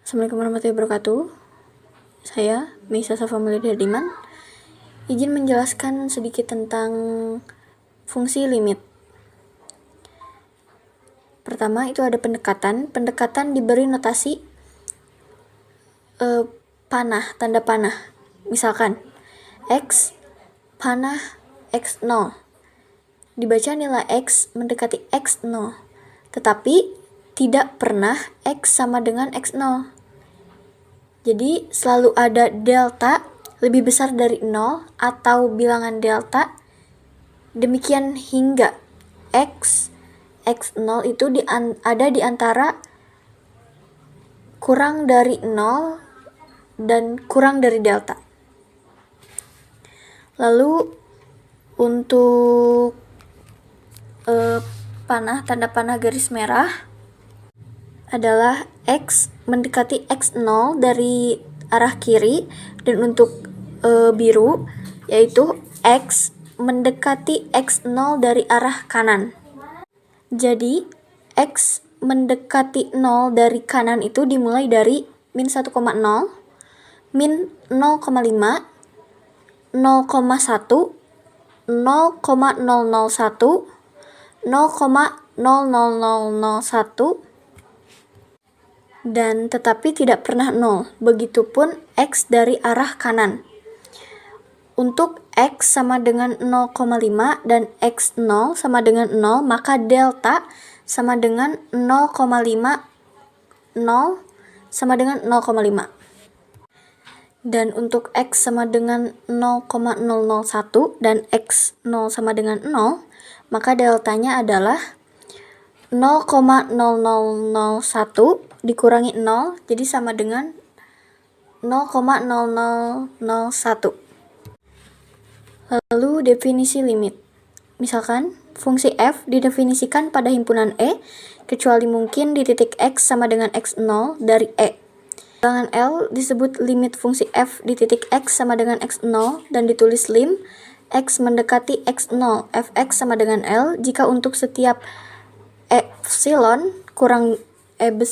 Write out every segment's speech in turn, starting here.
Assalamualaikum warahmatullahi wabarakatuh. Saya, Meisa Safa Maulida Hardiman, izin menjelaskan sedikit tentang fungsi limit. Pertama, itu ada pendekatan. Pendekatan diberi notasi panah, tanda panah. Misalkan, X panah X0. Dibaca nilai X mendekati X0, tetapi tidak pernah X sama dengan X0. Jadi selalu ada delta lebih besar dari 0 atau bilangan delta. Demikian hingga X0 itu ada di antara kurang dari 0 dan kurang dari delta. Lalu untuk tanda panah garis merah adalah X mendekati X0 dari arah kiri, dan untuk biru yaitu X mendekati X0 dari arah kanan. Jadi X mendekati 0 dari kanan itu dimulai dari min 1,0, min 0,5, 0,1, 0,001, 0,0001, dan tetapi tidak pernah 0. Begitupun X dari arah kanan. Untuk X sama dengan 0,5 dan X0 sama dengan 0, maka delta sama dengan 0,5, 0 sama dengan 0,5. Dan untuk X sama dengan 0,001 dan X0 sama dengan 0, maka deltanya adalah 0,0001 dikurangi 0, jadi sama dengan 0,0001. Lalu definisi limit. Misalkan, fungsi f didefinisikan pada himpunan E, kecuali mungkin di titik X sama dengan X0 dari E. Bilangan L disebut limit fungsi f di titik X sama dengan X0 dan ditulis lim X mendekati X0 fx sama dengan L jika untuk setiap epsilon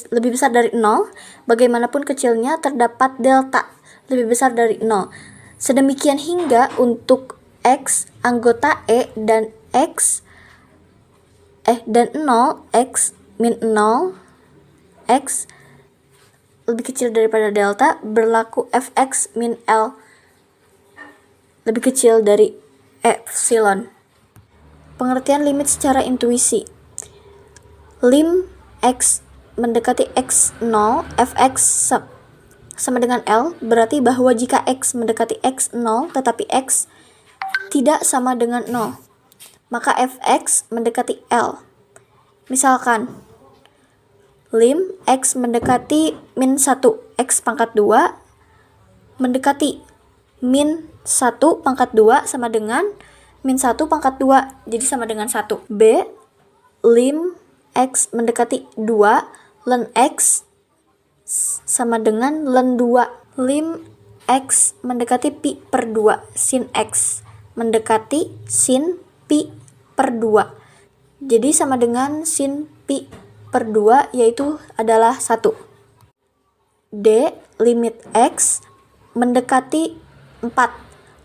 lebih besar dari 0, bagaimanapun kecilnya terdapat delta lebih besar dari 0. Sedemikian hingga untuk X anggota E dan 0, X min 0, X lebih kecil daripada delta, berlaku fx min L lebih kecil dari epsilon. Pengertian limit secara intuisi. Lim X mendekati X0 fx sama dengan L berarti bahwa jika X mendekati X0 tetapi X tidak sama dengan 0, maka fx mendekati L. Misalkan, lim X mendekati min 1 X pangkat 2 mendekati min 1 pangkat 2 sama dengan min 1 pangkat 2, jadi sama dengan 1. B, lim X mendekati 2 len X sama dengan len 2. Lim X mendekati pi per 2 sin X mendekati sin pi per 2, jadi sama dengan sin pi per 2, yaitu adalah 1. D, limit X mendekati 4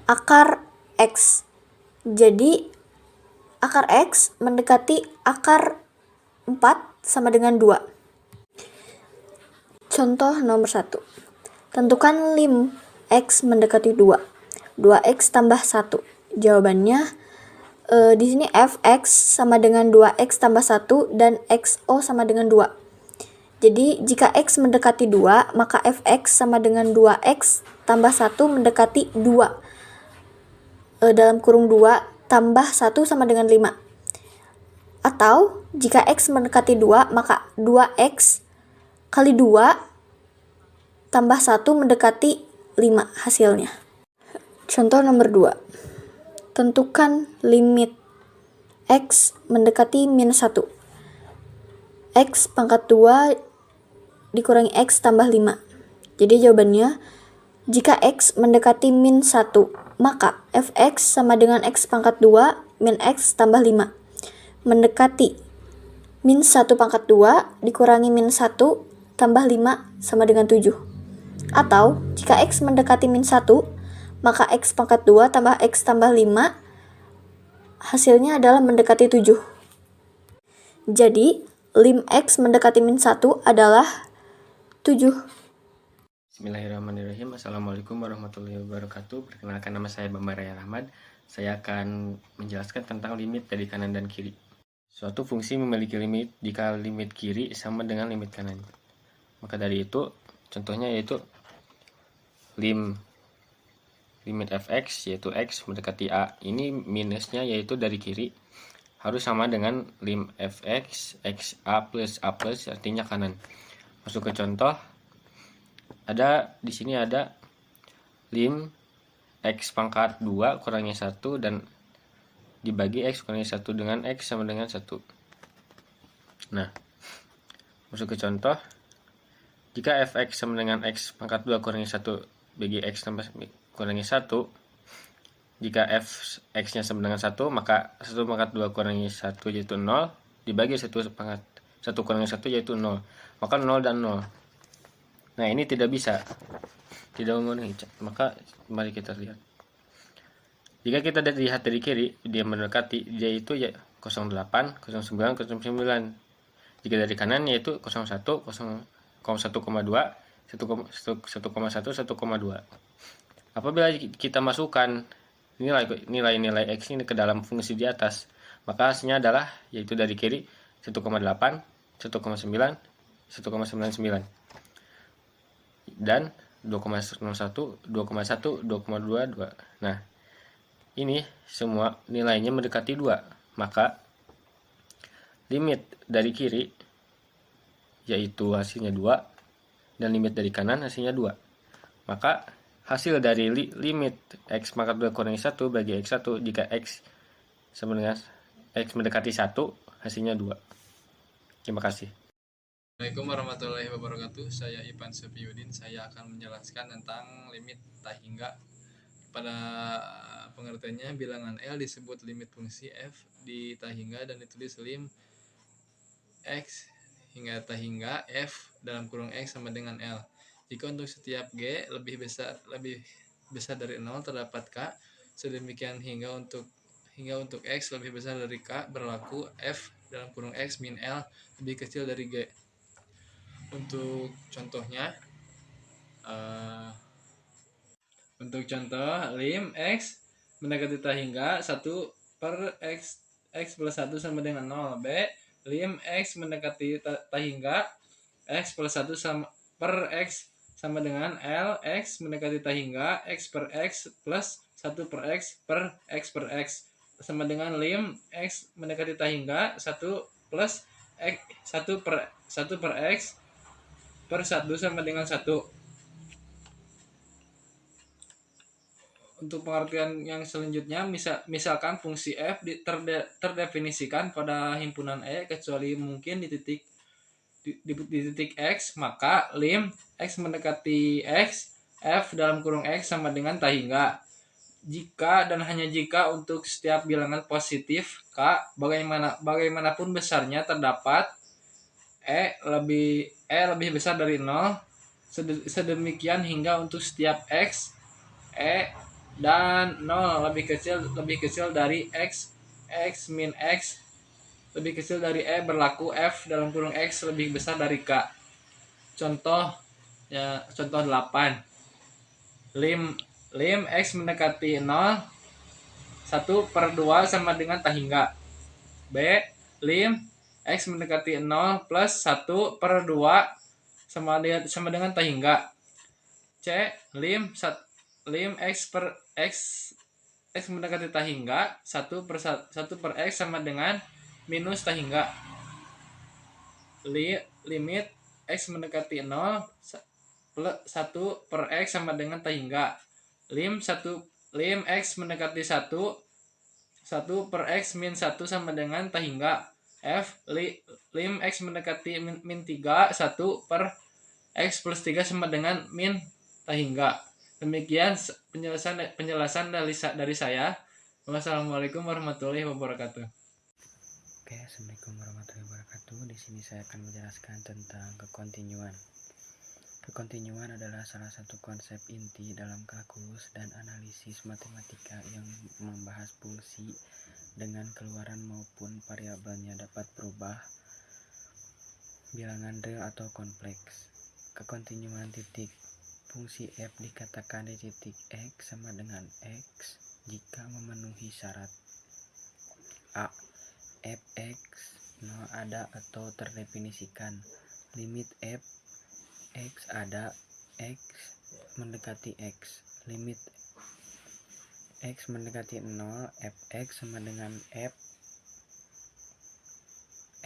akar X, jadi akar X mendekati akar 4 sama dengan 2. Contoh nomor 1. Tentukan lim X mendekati 2. 2X tambah 1. Jawabannya di sini fx sama dengan 2x tambah 1 dan xo sama dengan 2. Jadi jika x mendekati 2, maka fx sama dengan 2x tambah 1 mendekati 2. Dalam kurung 2 tambah 1 sama dengan 5. Atau jika x mendekati 2, maka 2x kali 2 tambah 1 mendekati 5 hasilnya. Contoh nomor 2. Tentukan limit X mendekati min 1. X pangkat 2 dikurangi X tambah 5. Jadi jawabannya, jika X mendekati min 1, maka fx sama dengan X pangkat 2 min X tambah 5. Mendekati min 1 pangkat 2 dikurangi min 1 tambah 5 sama dengan 7. Atau, jika X mendekati min 1, maka X pangkat 2 tambah X tambah 5, hasilnya adalah mendekati 7. Jadi, lim X mendekati min 1 adalah 7. Bismillahirrahmanirrahim. Assalamualaikum warahmatullahi wabarakatuh. Perkenalkan, nama saya Bambang Raya Rahmat. Saya akan menjelaskan tentang limit dari kanan dan kiri. Suatu fungsi memiliki limit jika limit kiri sama dengan limit kanan. Maka dari itu, contohnya yaitu limit fx yaitu x mendekati a. Ini minusnya yaitu dari kiri harus sama dengan lim fx x a plus artinya kanan. Masuk ke contoh. Di sini ada lim x pangkat 2 kurangnya 1 dan dibagi x kurangnya 1 dengan x sama dengan 1. Nah, masuk ke contoh. Jika fx sama dengan x pangkat 2 kurangi 1 bagi x tambah kurangi 1, jika fx-nya sama dengan 1, maka 1 pangkat 2 kurangi 1 yaitu 0, dibagi 1 pangkat 1 kurangi 1 yaitu 0. Maka 0 dan 0. Nah, ini tidak bisa. Tidak memenuhi. Maka mari kita lihat. Jika kita lihat dari kiri, dia mendekati, yaitu ya 08, 09, 09. Jika dari kanan yaitu 01, 1,2, 1,1, 1,2. Apabila kita masukkan nilai-nilai X ini ke dalam fungsi di atas, maka hasilnya adalah yaitu dari kiri 1,8, 1,9, 1,99 dan 2,01, 2,1, 2,22. Nah, ini semua nilainya mendekati 2. Maka limit dari kiri yaitu hasilnya 2 dan limit dari kanan hasilnya 2. Maka hasil dari limit x pangkat 2 kurangi 1 bagi x1 jika x sama dengan x mendekati 1 hasilnya 2. Terima kasih. Assalamualaikum warahmatullahi wabarakatuh. Saya Ipan Sepiudin. Saya akan menjelaskan tentang limit tak hingga. Pada pengertiannya, bilangan L disebut limit fungsi f di tak hingga dan ditulis lim x hingga tak hingga f dalam kurung x sama dengan L. Jika untuk setiap g lebih besar dari 0 terdapat k. Sedemikian hingga untuk x lebih besar dari k berlaku f dalam kurung x min L lebih kecil dari g. Untuk contohnya, untuk contoh lim x mendekati tak hingga 1 per x plus 1 sama dengan 0. B. Lim x mendekati tak hingga x plus 1 per x sama dengan L. X mendekati tak hingga x per x plus 1 per x per x sama dengan lim x mendekati tak hingga 1 plus x 1 per x per 1 sama dengan 1. Untuk pengertian yang selanjutnya, misalkan fungsi f terdefinisikan pada himpunan E kecuali mungkin di titik x, maka lim x mendekati x f dalam kurung x sama dengan tak hingga. Jika dan hanya jika untuk setiap bilangan positif k bagaimanapun besarnya terdapat E lebih besar dari 0, sedemikian hingga untuk setiap x E dan 0 lebih kecil dari x min x lebih kecil dari E berlaku f dalam kurung x lebih besar dari k. Contoh 8. Lim x mendekati 0 1 per 2 sama dengan tak hingga. B. Lim x mendekati 0 plus 1 per 2 sama dengan tak hingga. C. Lim x per x mendekati tak hingga 1 per x sama dengan minus tak hingga. Limit x mendekati 0 plus 1 per x sama dengan tak hingga. Lim x mendekati 1 per x min 1 sama dengan tak hingga. F. Lim x mendekati min 3 1 per x plus 3 sama dengan min tak hingga. Demikian penjelasan dari saya. Wassalamualaikum warahmatullahi wabarakatuh. Oke, Assalamualaikum warahmatullahi wabarakatuh. Di sini saya akan menjelaskan tentang kekontinuan. Kekontinuan adalah salah satu konsep inti dalam kalkulus dan analisis matematika yang membahas fungsi dengan keluaran maupun variabelnya dapat berubah, bilangan real atau kompleks. Kekontinuan titik fungsi f dikatakan di titik x sama dengan x jika memenuhi syarat a. Fx 0 ada atau terdefinisikan. Limit f x ada, x mendekati x. Limit x mendekati 0, fx sama dengan f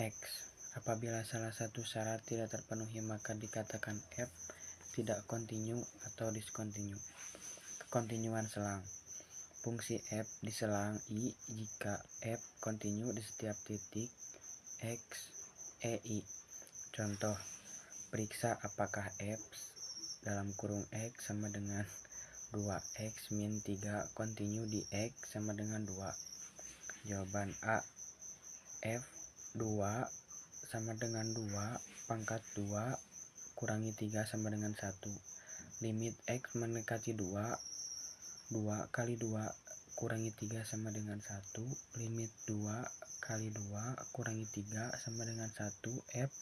x. Apabila salah satu syarat tidak terpenuhi maka dikatakan f tidak kontinu atau diskontinu. Kekontinuan selang. Fungsi f diselang i jika f kontinu di setiap titik x, i. Contoh, periksa apakah f dalam kurung x sama dengan 2x min 3 kontinu di x sama dengan 2. Jawaban A. F 2 sama dengan 2 pangkat 2 kurangi 3 sama dengan 1. Limit x mendekati 2 kali 2 kurangi 3 sama dengan 1. Limit 2 kali 2 kurangi 3 sama dengan 1. F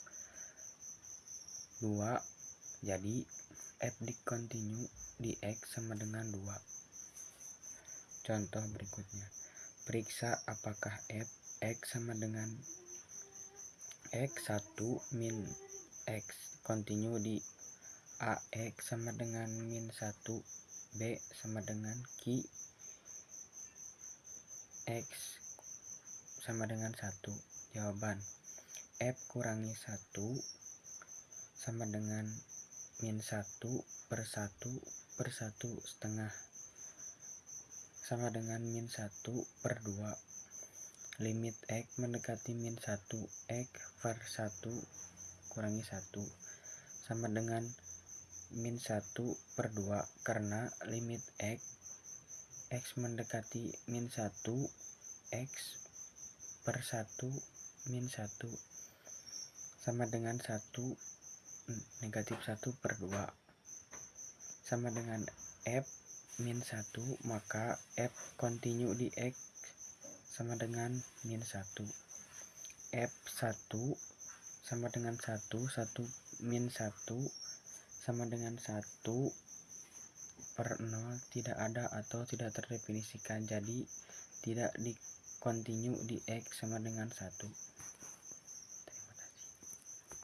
2. Jadi f dikontinu di x sama dengan 2. Contoh berikutnya. Periksa apakah f x sama dengan x 1 min x kontinu di ax sama dengan min 1, b sama dengan q x sama dengan 1. Jawaban f kurangi 1 sama dengan min 1 per 1 per 1 setengah sama dengan min 1 per 2. Limit x mendekati min 1, x per 1 kurangi 1 sama dengan min 1 per 2 karena limit x mendekati min 1, x per 1 min 1 sama dengan 1 negatif 1 per 2 sama dengan f min 1, maka f kontinu di x sama dengan min 1. F 1 sama dengan 1 min 1 sama dengan 1 per 0 tidak ada atau tidak terdefinisikan, jadi tidak dikontinu di x sama dengan 1.